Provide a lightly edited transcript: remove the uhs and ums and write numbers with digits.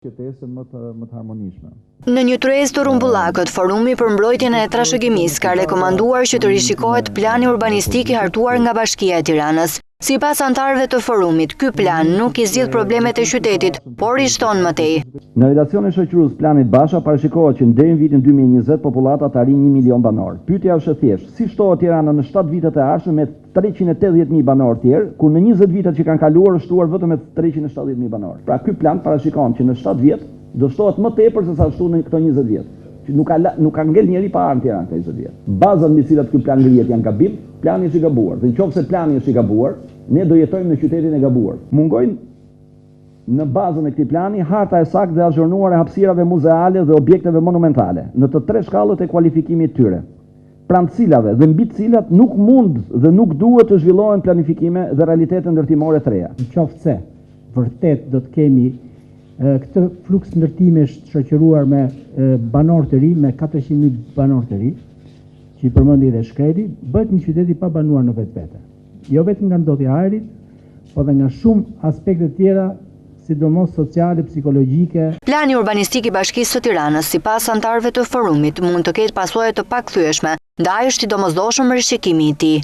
më të harmonishme. Në një tërheqës të rrumbullakët, Forumi për mbrojtjen e trashëgimisë ka rekomanduar që të rishikohet plani urbanistik i hartuar nga Bashkia e Tiranës. Sipas anëtarëve të forumit, ky plan nuk i zgjidh problemet e qytetit, por i shton më tej. Në redacionin e shoqërues planit Basha parashikohet që deri në vitin 2020 populata të arrijë 1 milion banor. Pyetja është e thjeshtë, si shtohet Tirana në 7 vitet e ardhshme me 380.000 banor tjerë, kur në 20 vitet që kanë kaluar është shtuar vetëm me 370.000 banor. Pra ky plan parashikon që në 7 vjet do shtohet më tepër se sa shtu në këto 20 vjet. Nuk ka ngel njeri pa arë në Tiranë këto 20 vjet. Bazat mbi cilat ky plan ngrihet janë gabim, plani është i gabuar. Dhe nëse plani është i gabuar, ne do jetojmë në qytetin e gabuar. Mungojnë në bazën e këtij plani harta e saktë dhe azhurnuar e hapësirave muzeale dhe objekteve monumentale në të 3 shkallët e kualifikimit të tyre. Pranë cilave dhe mbi të cilat nuk mund dhe nuk duhet të zhvillohen planifikime dhe realitete ndërtimore të reja. Nëse vërtet do të kemi këtë fluks ndërtimesh të shoqëruar me banor të ri, me 400.000 banor të ri, që i përmendi dhe Shkreti, bëhet një qytet i pabanuar në vetvete. Jo vetëm nga ndodhja e ajrit, por dhe nga shumë aspekte tjera, sidomos sociale, psikologjike. Plani urbanistik i Bashkisë së Tiranës, sipas anëtarëve të forumit, mund të ketë pasojë të pakthyeshme, ndaj është i domosdoshëm rishikimi i tij.